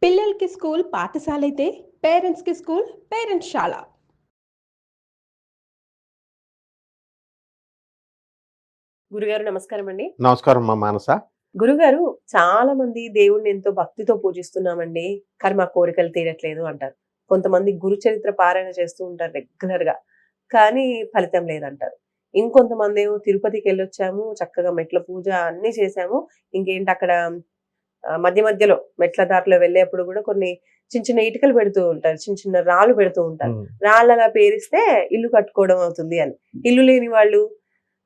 పిల్లలకి స్కూల్ పాఠశాలైతే పేరెంట్స్‌కి స్కూల్ పేరెంట్స్‌శాల. గురుగారు నమస్కారమండి. నమస్కారం మా మానస. గురుగారు చాలా మంది దేవుడిని ఎంతో భక్తితో పూజిస్తున్నామండి. కానీ మా కోరికలు తీరట్లేదు అంటారు. కొంతమంది గురు చరిత్ర పారాయణ చేస్తూ ఉంటారు రెగ్యులర్‌గా. కానీ ఫలితం లేదంటారు. ఇంకొంతమందేమో తిరుపతికెళ్ళొచ్చాము. చక్కగా మెట్ల పూజ అన్నీ చేశాము. ఇంకేంటి అక్కడ మధ్య మధ్యలో మెట్ల దారిలో వెళ్ళేప్పుడు గూడా కొన్ని చిన్న చిన్న ఇటుకలు పెడుతూ ఉంటారు. చిన్న చిన్న రాళ్ళు పెడుతూ ఉంటారు. హ్మ్. రాళ్ళలా పేరిస్తే ఇల్లు కట్టుకోవడం అవుతుంది అని. ఇల్లు లేని వాళ్ళు,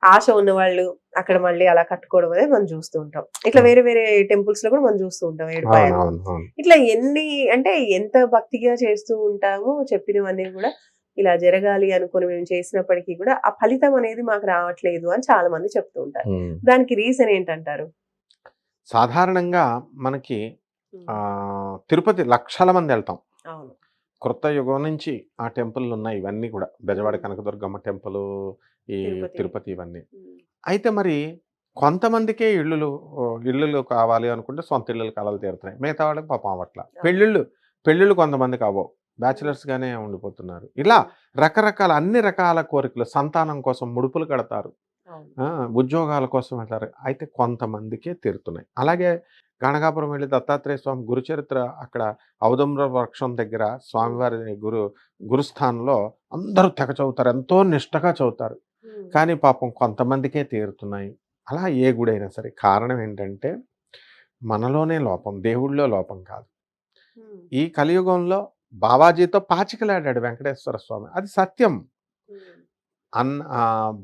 ఆశ ఉన్నవాళ్ళు అక్కడ మళ్ళీ అలా కట్టుకోవడం అనేది మనం చూస్తూ ఉంటాం. ఇట్లా అవును. వేరే వేరే టెంపుల్స్‌లో కూడా మనం చూస్తూ ఉంటాం. ఏడుపాయలు. అవును. ఇట్లా ఎన్ని అంటే ఎంత భక్తిగా చేస్తూ ఉంటామో చెప్పినవన్నీ కూడా ఇలా జరగాలి అనుకుని మేము చేసినప్పటికీ కూడా ఆ ఫలితం అనేది మాకు రావట్లేదు అని చాలా మంది చెప్తూ ఉంటారు. హ్మ్. దానికి రీజన్ ఏంటంటారు? సాధారణంగా మనకి తిరుపతి లక్షల మందెళ్తాం. అవును. కృత యుగం నుంచి ఆ టెంపుల్లున్నాయి ఇవన్నీ కూడా. బెజవాడ హ్మ్. కనకదుర్గమ్మ టెంపులు, ఈ తిరుపతి. తిరుపతి ఇవన్నీ. హ్మ్. అయితే మరి కొంతమందికే ఇల్లులు కావాలి అనుకుంటే సొంత ఇల్లులు కలలు తీరుతున్నాయి. మిగతా వాళ్ళకి పాపం అవ్వట్ల. అవును. పెళ్ళిళ్ళు కొంతమందికి అవ్వవు. హ్మ్. బ్యాచిలర్స్‌గానే ఉండిపోతున్నారు. ఇలా హ్మ్. రకరకాల అన్ని రకాల కోరికలు సంతానం కోసం ముడుపులు కడతారు. అవును. ఆ! ఉద్యోగాల కోసం వెళ్తారు. అయితే కొంతమందికే తీరుతున్నాయి. అలాగే గణగాపురం వెళ్లి దత్తాత్రేయ స్వామి గురుచరిత్ర అక్కడ ఔదుంబర వృక్షం దగ్గర హ్మ్. స్వామివారి గురుస్థానంలో అందరూ తెగ చదువుతారు. ఎంతో నిష్టగా చదువుతారు. హ్మ్. కానీ పాపం కొంతమందికే తీరుతున్నాయి. అలా ఏ గుడైనా సరే. కారణం ఏంటంటే మనలోనే లోపం. దేవుడిలో లోపం కాదు. హ్మ్. ఈ కలియుగంలో బావాజీతో పాచికలాడాడు వెంకటేశ్వర స్వామి. అది సత్యం. హ్మ్.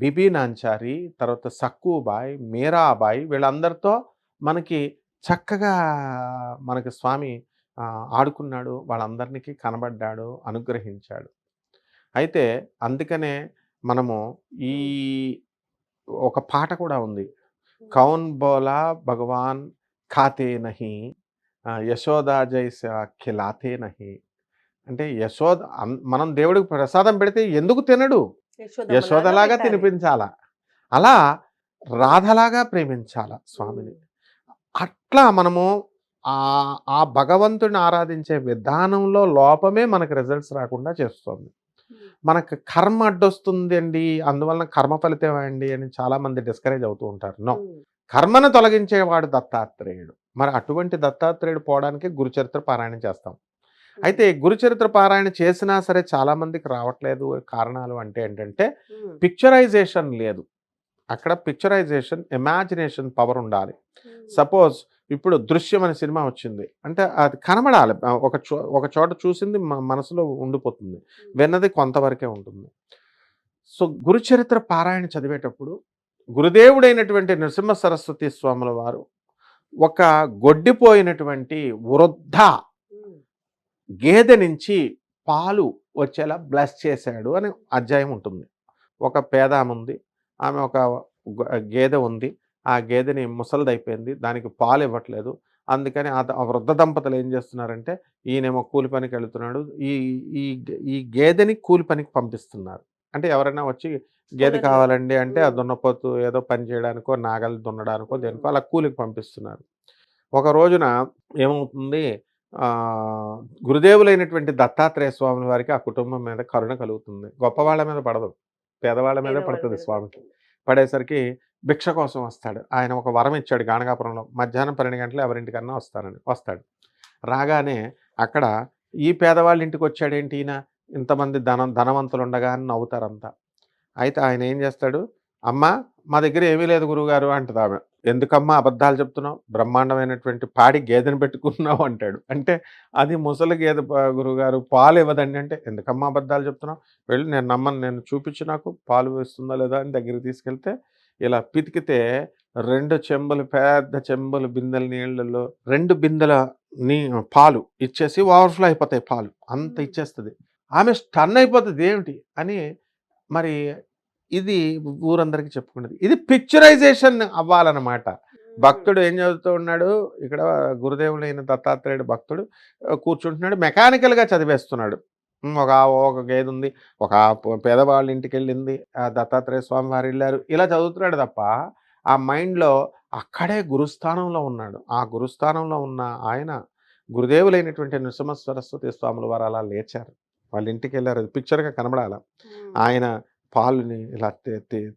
బిబి నాంచారి, తర్వాత సక్కుబాయ్, మీరాబాయి వీళ్ళందరితో మనకి చక్కగా మనకి స్వామి ఆడుకున్నాడు. వాళ్ళందరికీ కనబడ్డాడు, అనుగ్రహించాడు. అయితే అందుకనే మనము ఈ హ్మ్. ఒక పాట కూడా ఉంది. హ్మ్. కౌన్ బోలా భగవాన్ ఖాతే నహీ యశోదా జైసా ఖిలాతే నహీ. అంటే మనం దేవుడికి ప్రసాదం పెడితే ఎందుకు తినడు? యశోదమ్మలాగా యశోదలాగా పెట్టాలి. తినిపించాల. అలా రాధలాగా ప్రేమించాల హ్మ్. స్వామిని. అట్లా మనము ఆ భగవంతుడిని ఆరాధించే విధానంలో లోపమే మనకు రిజల్ట్స్ రాకుండా చేస్తుంది. హ్మ్. మనకు కర్మ అడ్డొస్తుందండి. అందువలన కర్మ ఫలితమేండి అని చాలామంది డిస్కరేజ్ అవుతూ ఉంటారు. నో. హ్మ్. కర్మను తొలగించేవాడు దత్తాత్రేయుడు. మరి అటువంటి దత్తాత్రేయుడు పోవడానికి గురుచరిత్ర పారాయణం చేస్తాం. హ్మ్. అయితే గురుచరిత్ర పారాయణ చేసినా సరే చాలామందికి రావట్లేదు. కారణాలు అంటే ఏంటంటే హ్మ్. పిక్చరైజేషన్ లేదు. అక్కడ పిక్చరైజేషన్, ఇమాజినేషన్ పవర్ ఉండాలి. హ్మ్. సపోజ్ ఇప్పుడు 'దృశ్యం' అనే సినిమా వచ్చింది. అంటే అది కనబడాలి. ఒక చోట చూసింది మనసులో ఉండిపోతుంది. హ్మ్. విన్నది కొంతవరకే ఉంటుంది. సో, గురుచరిత్ర పారాయణ చదివేటప్పుడు గురుదేవుడైనటువంటి నరసింహ సరస్వతి స్వాముల వారు ఒక గొడ్డిపోయినటువంటి వృద్ధ హ్మ్. గేదె నుంచి పాలు వచ్చేలా బ్లెస్ చేశాడు అని అధ్యాయం ఉంటుంది. ఒక పేదాముంది. ఆమె ఒక గేదె ఉంది. ఆ గేదెని ముసలిదయిపోయింది. దానికి పాలివ్వట్లేదు. అందుకని ఆ వృద్ధ దంపతులు ఏం చేస్తున్నారంటే, ఈయనేమో కూలి పనికెళ్తున్నాడు. ఈ ఈ ఈ గేదెని కూలి పనికి పంపిస్తున్నారు. అంటే ఎవరైనా వచ్చి గేదె పొలంలో. కావాలండి అంటే, ఆ హ్మ్. దున్నపోతు ఏదో పని చేయడానికో, నాగలి దున్నడానికో, హ్మ్. దేనికో అలా కూలికి పంపిస్తున్నారు. ఒక రోజున ఏమవుతుంది, ఆహ్, గురుదేవులైనటువంటి దత్తాత్రేయ స్వాముల వారికి ఆ కుటుంబం మీద కరుణ కలుగుతుంది. హ్మ్. గొప్పవాళ్ళ మీద పడదు. పేదవాళ్ళ మీదే పేదవాళ్ళ పడతది మీద స్వామికి. పడుతుంది. పడేసరికి భిక్ష కోసం వస్తాడు. ఆయన ఒక వరం ఇచ్చాడు గాణగాపురంలో. మధ్యాహ్నం 12 గంటలు ఎవరింటికన్నా వస్తానని. వస్తాడు. రాగానే అక్కడ ఈ పేదవాళ్ళ ఇంటికొచ్చాడేంటి ఈయన? ఇంతమంది ధనవంతులుండగా అని నవ్వుతారంతా. అయితే ఆయన ఏం చేస్తాడు, "అమ్మా! మా దగ్గర ఏమీ లేదు గురువుగారు" అంటదామె. "ఎందుకమ్మా అబద్ధాలు చెప్తున్నావు? బ్రహ్మాండమైనటువంటి పాడి గేదెని పెట్టుకున్నావు" అంటాడు. అంటే అది ముసలి గేదె గురువుగారు పాలివ్వదండి అంటే, "ఎందుకమ్మా అబద్ధాలు చెప్తున్నావు? వెళ్ళు నేను నమ్మను. నేను చూపించు నాకు పాలు ఇస్తుందా లేదా" అని దగ్గరికి తీసుకెళ్తే, ఇలా పితికితే 2 చెంబులు పెద్ద చెంబులు బిందెల నీళ్ళల్లో 2 బిందెల నీ పాలు ఇచ్చేసి ఓవర్‌ఫ్లో అయిపోతాయి పాలు. అంత హ్మ్. ఇచ్చేస్తది. ఆమె స్టన్ అయిపోతది. ఇదేమిటి అని. మరి ఇది ఊరందరికి చెప్పుకున్నది. ఇది పిక్చరైజేషన్ అవ్వాలన్నమాట. హ్మ్. భక్తుడు ఏం చదువుతూ ఉన్నాడు, ఇక్కడ గురుదేవులైన దత్తాత్రేయుడు భక్తుడు కూర్చుంటున్నాడు. మెకానికల్‌గా చదివేస్తున్నాడు. ఒక గేదుంది. ఒక పేదవాళ్ళ ఇంటికెళ్ళింది. దత్తాత్రేయ స్వామి వారెళ్లారు. ఇలా చదువుతున్నాడు తప్ప, ఆ మైండ్‌లో అక్కడే గురుస్థానంలో ఉన్నాడు. ఆ గురుస్థానంలో ఉన్న ఆయన గురుదేవులైనటువంటి నృసింహ సరస్వతి స్వాముల వారు అలా లేచారు. వాళ్ళ ఇంటికి వెళ్ళారు. అది పిక్చర్గా కనబడాల. ఆయన పాలుని ఇలా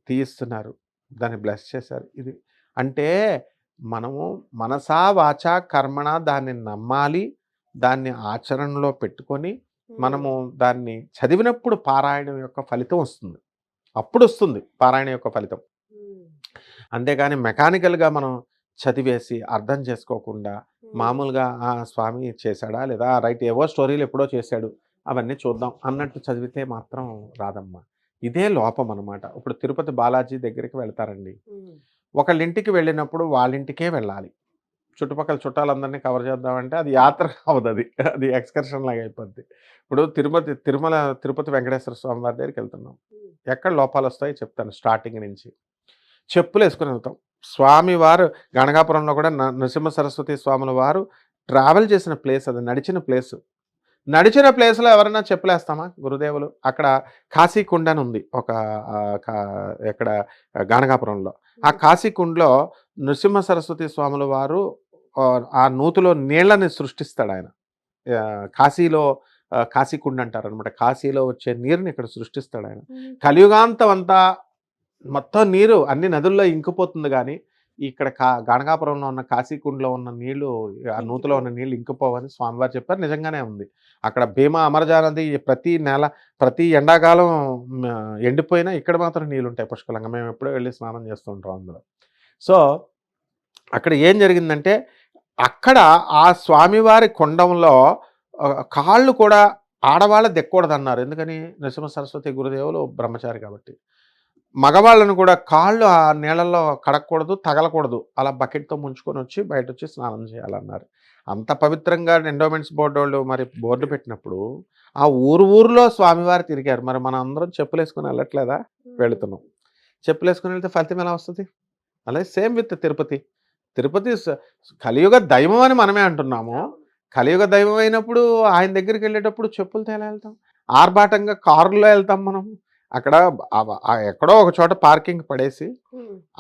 తీయిస్తున్నారు. దాన్ని బ్లెస్ చేశారు. ఇది అంటే మనము మనసా వాచా కర్మణ దాన్ని నమ్మాలి. దాన్ని ఆచరణలో పెట్టుకొని మనము దాన్ని చదివినప్పుడు పారాయణం యొక్క ఫలితం వస్తుంది. అప్పుడు వస్తుంది పారాయణ యొక్క ఫలితం. అంతేగాని మెకానికల్గా మనం చదివేసి అర్థం చేసుకోకుండా మామూలుగా ఆ స్వామి చేశాడా లేదా రైట్ ఏవో స్టోరీలు ఎప్పుడో చేశాడు అవన్నీ చూద్దాం అన్నట్టు చదివితే మాత్రం రాదమ్మా. ఇదే లోపం అనమాట. ఇప్పుడు తిరుపతి బాలాజీ దగ్గరికి వెళ్తారండి. ఒకళ్ళ ఇంటికి వెళ్ళినప్పుడు వాళ్ళ ఇంటికే వెళ్ళాలి. చుట్టుపక్కల చుట్టాలందరినీ కవర్ చేద్దామంటే అది యాత్ర అవ్వదు. అది ఎక్స్కర్షన్ లాగా అయిపోద్ది. ఇప్పుడు తిరుపతి వెంకటేశ్వర స్వామి వారి దగ్గరికి వెళ్తున్నాం. ఎక్కడ లోపాలు వస్తాయో చెప్తాను స్టార్టింగ్ నుంచి. చెప్పులు వేసుకుని వెళ్తాం. స్వామివారు గణగాపురంలో కూడా నృసింహ సరస్వతి స్వాముల వారు ట్రావెల్ చేసిన ప్లేస్ అది. నడిచిన ప్లేస్లో ఎవరైనా చెప్పులేస్తామా? గురుదేవులు అక్కడ కాశీకుండ అని ఉంది ఒక ఎక్కడ గణగాపురంలో. ఆ కాశీకుండలో నృసింహ సరస్వతి స్వాముల వారు ఆ నూతిలో నీళ్లని సృష్టిస్తాడు ఆయన. కాశీలో కాశీకుండ అంటారు అనమాట. కాశీలో వచ్చే నీరుని ఇక్కడ సృష్టిస్తాడు ఆయన. కలియుగాంతం అంతా మొత్తం నీరు అన్ని నదుల్లో ఇంకిపోతుంది, కానీ ఇక్కడ గణగాపురంలో ఉన్న కాశీకుండలో ఉన్న నీళ్లు ఆ నూతిలో ఉన్న నీళ్లు ఇంకిపోవని స్వామివారు చెప్పారు. నిజంగానే ఉంది. అక్కడ భీమా అమరజా నది ప్రతి ఎండాకాలం ఎండిపోయినా ఇక్కడ మాత్రం నీళ్ళు ఉంటాయి పుష్కలంగా. మేము ఎప్పుడో వెళ్ళి స్నానం చేస్తూ ఉంటాం అందులో. సో అక్కడ ఏం జరిగిందంటే అక్కడ ఆ స్వామివారి కుండంలో కాళ్ళు కూడా ఆడవాళ్ళ దిక్కకూడదన్నారు. ఎందుకని? నృసింహ సరస్వతి గురుదేవులు బ్రహ్మచారి కాబట్టి. మగవాళ్ళను కూడా కాళ్ళు ఆ నీళ్ళల్లో కడగకూడదు, తగలకూడదు. అలా బకెట్తో ముంచుకొని వచ్చి బయట వచ్చి స్నానం చేయాలన్నారు. అంత పవిత్రంగా ఎండోమెంట్స్ బోర్డు వాళ్ళు మరి బోర్డు పెట్టినప్పుడు ఆ ఊరులో స్వామివారు తిరిగారు. మరి మనం అందరం చెప్పులు వేసుకొని వెళ్ళట్లేదా? వెళుతున్నాం. చెప్పులు వేసుకొని వెళ్తే ఫలితం ఎలా వస్తుంది? అలాగే సేమ్ విత్ తిరుపతి కలియుగ దైవం అని మనమే అంటున్నాము. కలియుగ దైవం అయినప్పుడు ఆయన దగ్గరికి వెళ్ళేటప్పుడు చెప్పులతో ఎలా వెళ్తాం? ఆర్భాటంగా కారులో వెళ్తాం మనం. అక్కడ ఎక్కడో ఒక చోట పార్కింగ్ పడేసి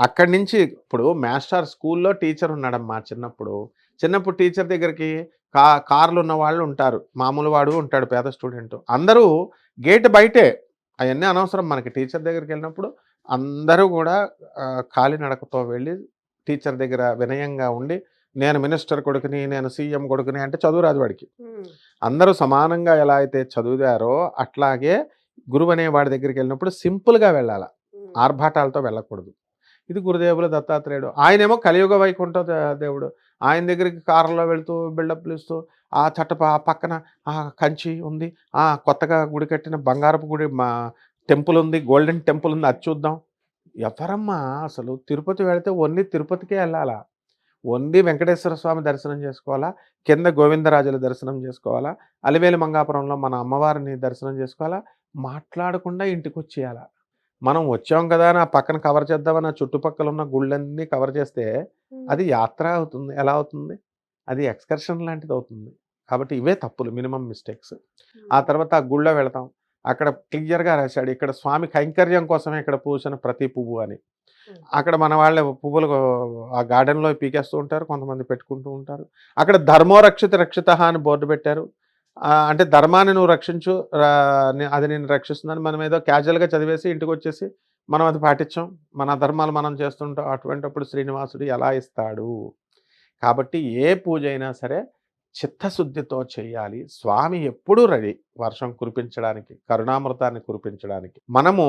అక్కడి నుంచి ఇప్పుడు మాస్టర్ స్కూల్లో టీచర్ ఉన్నాడమ్మా. చిన్నప్పుడు టీచర్ దగ్గరికి కార్లు ఉన్న వాళ్ళు ఉంటారు, మామూలు వాడు ఉంటాడు, పేద స్టూడెంట్. అందరూ గేట్ బయటే. అవన్నీ అనవసరం మనకి. టీచర్ దగ్గరికి వెళ్ళినప్పుడు అందరూ కూడా కాలినడకతో వెళ్ళి టీచర్ దగ్గర వినయంగా ఉండి, నేను మినిస్టర్ కొడుకుని, నేను సీఎం కొడుకుని అంటే చదువు రాదు వాడికి. అందరూ సమానంగా ఎలా అయితే చదువుతారో అట్లాగే గురువు అనే వాడి దగ్గరికి వెళ్ళినప్పుడు సింపుల్గా వెళ్ళాల, ఆర్భాటాలతో వెళ్ళకూడదు. ఇది గురుదేవుల దత్తాత్రేయుడు. ఆయనేమో కలియుగ వైకుంఠ దేవుడు. ఆయన దగ్గరికి కారులో వెళుతూ బిల్డప్లు ఇస్తూ ఆ పక్కన కంచి ఉంది, కొత్తగా గుడి కట్టిన బంగారపు గుడి టెంపుల్ ఉంది, గోల్డెన్ టెంపుల్ ఉంది, అది చూద్దాం. ఎవరమ్మా అసలు తిరుపతి వెళితే ఓన్లీ తిరుపతికే వెళ్ళాలా? ఓన్లీ వెంకటేశ్వర స్వామి దర్శనం చేసుకోవాలా? కింద గోవిందరాజుల దర్శనం చేసుకోవాలా? అలివేలు మంగాపురంలో మన అమ్మవారిని దర్శనం చేసుకోవాలా? మాట్లాడకుండా ఇంటికి వచ్చేయాలా? మనం వచ్చాం కదా అని ఆ పక్కన కవర్ చేద్దామని ఆ చుట్టుపక్కల ఉన్న గుళ్ళన్నీ కవర్ చేస్తే అది యాత్ర అవుతుంది. ఎలా అవుతుంది? అది ఎక్స్కర్షన్ లాంటిది అవుతుంది. కాబట్టి ఇవే తప్పులు, మినిమం మిస్టేక్స్. ఆ తర్వాత ఆ గుళ్ళో వెళతాం. అక్కడ క్లియర్గా రాశాడు, ఇక్కడ స్వామి కైంకర్యం కోసమే ఇక్కడ పూసిన ప్రతి పువ్వు అని. అక్కడ మన వాళ్ళ పువ్వులు ఆ గార్డెన్లో పీకేస్తూ ఉంటారు, కొంతమంది పెట్టుకుంటూ ఉంటారు. అక్కడ ధర్మో రక్షిత అని బోర్డు పెట్టారు. అంటే ధర్మాన్ని నువ్వు రక్షించు, అది నేను రక్షిస్తుందని మనం ఏదో క్యాజువల్గా చదివేసి ఇంటికి వచ్చేసి మనం అది పాటించాం, మన ధర్మాలు మనం చేస్తుంటాం. అటువంటిప్పుడు శ్రీనివాసుడు ఎలా ఇస్తాడు? కాబట్టి ఏ పూజ అయినా సరే చిత్తశుద్ధితో చేయాలి. స్వామి ఎప్పుడూ రెడీ వర్షం కురిపించడానికి, కరుణామృతాన్ని కురిపించడానికి. మనము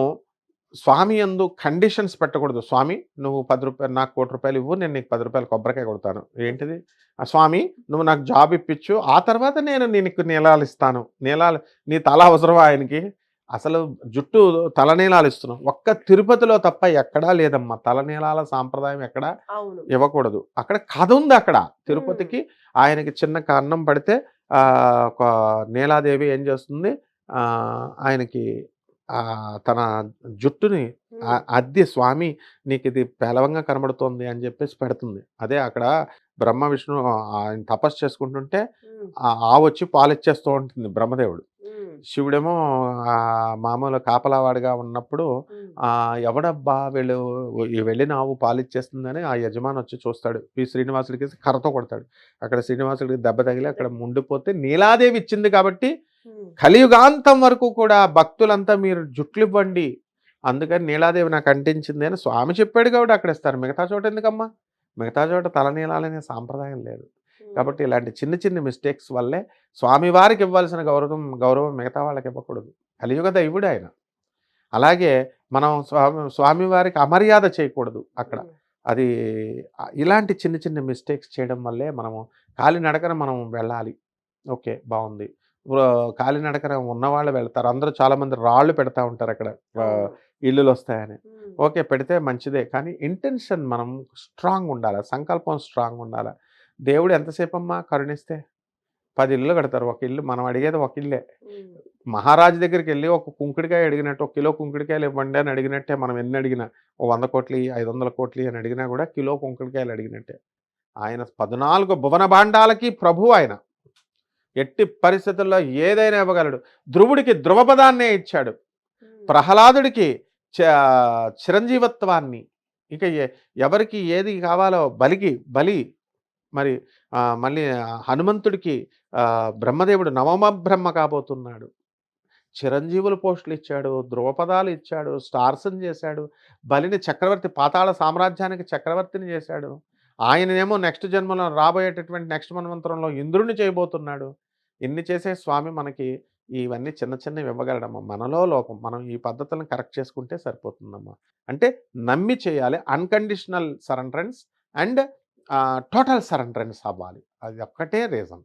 స్వామి యందు కండిషన్స్ పెట్టకూడదు. స్వామి నువ్వు 10 రూపాయలు నాకు 1 కోటి రూపాయలు ఇవ్వు, నేను నీకు 10 రూపాయలు కొబ్బరికాయ కొడతాను. ఏంటిది? స్వామి నువ్వు నాకు జాబ్ ఇప్పించు, ఆ తర్వాత నేను నీకు నీలాలు ఇస్తాను. నీ తల అవసరమా ఆయనకి? అసలు జుట్టు తలనీలాలు ఇస్తున్నాం. ఒక్క తిరుపతిలో తప్ప ఎక్కడా లేదమ్మా తలనీలాల సాంప్రదాయం. ఎక్కడా ఇవ్వకూడదు. అక్కడ కథ ఉంది. అక్కడ తిరుపతికి ఆయనకి చిన్న కన్నం పడితే ఒక నీలాదేవి ఏం చేస్తుంది, ఆయనకి తన జుట్టుని అద్ది, స్వామి నీకు ఇది పేలవంగా కనబడుతోంది అని చెప్పేసి పెడుతుంది. అదే అక్కడ బ్రహ్మ విష్ణు ఆయన తపస్సు చేసుకుంటుంటే వచ్చి పాలిచ్చేస్తూ ఉంటుంది బ్రహ్మదేవుడు. శివుడేమో మామూలు కాపలావాడిగా ఉన్నప్పుడు ఎవడబ్బా వీళ్ళు వెళ్ళిన ఆవు పాలిచ్చేస్తుందని ఆ యజమాని వచ్చి చూస్తాడు. శ్రీనివాసుడికి కర్రతో కొడతాడు. అక్కడ శ్రీనివాసుడికి దెబ్బ తగిలి అక్కడ ముండిపోతే నీలాదేవి ఇచ్చింది కాబట్టి కలియుగాంతం వరకు కూడా భక్తులంతా మీరు జుట్లివ్వండి, అందుకని నీలాదేవి నాకు అంటించింది అని స్వామి చెప్పాడు కాబట్టి అక్కడ ఇస్తారు. మిగతా చోట ఎందుకమ్మా? మిగతా చోట తలనీలాలనే సాంప్రదాయం లేదు. కాబట్టి ఇలాంటి చిన్న చిన్న మిస్టేక్స్ వల్లే స్వామివారికి ఇవ్వాల్సిన గౌరవం మిగతా వాళ్ళకి ఇవ్వకూడదు. కలియుగ దైవుడు ఆయన. అలాగే మనం స్వామివారికి అమర్యాద చేయకూడదు అక్కడ. అది ఇలాంటి చిన్న చిన్న మిస్టేక్స్ చేయడం వల్లే మనము కాలినడకన మనం వెళ్ళాలి. ఓకే, బాగుంది. కాలినడకన ఉన్నవాళ్ళు వెళ్తారు. అందరూ చాలామంది రాళ్ళు పెడతా ఉంటారు అక్కడ ఇల్లులు వస్తాయని. ఓకే, పెడితే మంచిదే, కానీ ఇంటెన్షన్ మనం స్ట్రాంగ్ ఉండాలి, సంకల్పం స్ట్రాంగ్ ఉండాలి. దేవుడు ఎంతసేపు అమ్మా కరుణిస్తే 10 ఇల్లు కడతారు. ఒక ఇల్లు మనం అడిగేది ఒక ఇల్లే. మహారాజు దగ్గరికి వెళ్ళి ఒక కుంకుడికాయ అడిగినట్టు, 1 కిలో కుంకుడికాయలు ఇవ్వండి అని అడిగినట్టే. మనం ఎన్ని అడిగినా, 100 కోట్లు 500 కోట్లు అని అడిగినా కూడా కిలో కుంకుడికాయలు అడిగినట్టే. ఆయన 14 భువన భాండాలకి ప్రభు ఆయన. ఎట్టి పరిస్థితుల్లో ఏదైనా ఇవ్వగలడు. ధ్రువుడికి ధ్రువపదాన్నే ఇచ్చాడు. ప్రహ్లాదుడికి చిరంజీవత్వాన్ని. ఇక ఎవరికి ఏది కావాలో బలి మరి మళ్ళీ హనుమంతుడికి బ్రహ్మదేవుడు నవమ బ్రహ్మ కాబోతున్నాడు. చిరంజీవుల పోస్టులు ఇచ్చాడు, ధ్రువపదాలు ఇచ్చాడు, స్టార్స్ని చేశాడు. బలిని చక్రవర్తి, పాతాళ సామ్రాజ్యానికి చక్రవర్తిని చేశాడు. ఆయననేమో నెక్స్ట్ జన్మలో రాబోయేటటువంటి నెక్స్ట్ మన్వంతరంలో ఇంద్రుడిని చేయబోతున్నాడు. ఇన్ని చేసే స్వామి మనకి ఇవన్నీ చిన్న చిన్నవి ఇవ్వగలడమ్మా. మనలో లోపం. మనం ఈ పద్ధతులను కరెక్ట్ చేసుకుంటే సరిపోతుందమ్మా. అంటే నమ్మి చేయాలి. అన్కండిషనల్ సరెండరెన్స్ అండ్ టోటల్ సరెండరెన్స్ అవ్వాలి. అది ఒక్కటే రీజన్.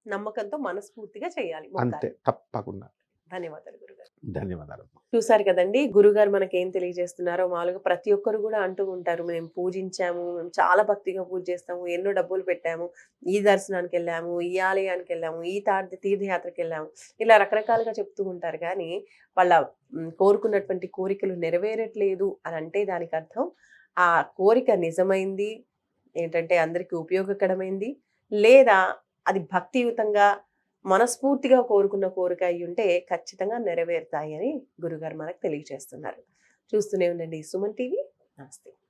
నమ్మకంతో మనస్ఫూర్తిగా చేయాలి. అంతే, తప్పకుండా. ధన్యవాదాలు గురుగారు. ధన్యవాదాలు. చూసారు కదండి, గురుగారు మనకి ఏం తెలియజేస్తున్నారో. మామూలుగా ప్రతి ఒక్కరు కూడా అంటూ ఉంటారు, మేము పూజించాము, మేము చాలా భక్తిగా పూజ చేస్తాము, ఎన్నో డబ్బులు పెట్టాము, ఈ దర్శనానికి వెళ్ళాము, ఈ ఆలయానికి వెళ్ళాము, ఈ తీర్థయాత్రకి వెళ్ళాము, ఇలా రకరకాలుగా చెప్తూ ఉంటారు. కానీ వాళ్ళ కోరుకున్నటువంటి కోరికలు నెరవేరట్లేదు అని అంటే దానికి అర్థం ఆ కోరిక నిజమైంది ఏంటంటే అందరికీ ఉపయోగకరమైంది, లేదా అది భక్తియుతంగా మనస్ఫూర్తిగా కోరుకున్న కోరిక అయి ఉంటే ఖచ్చితంగా నెరవేరుతాయి అని గురుగారు మనకు తెలియజేస్తున్నారు. చూస్తూనే ఉండండి సుమన్ టీవీ. నమస్తే.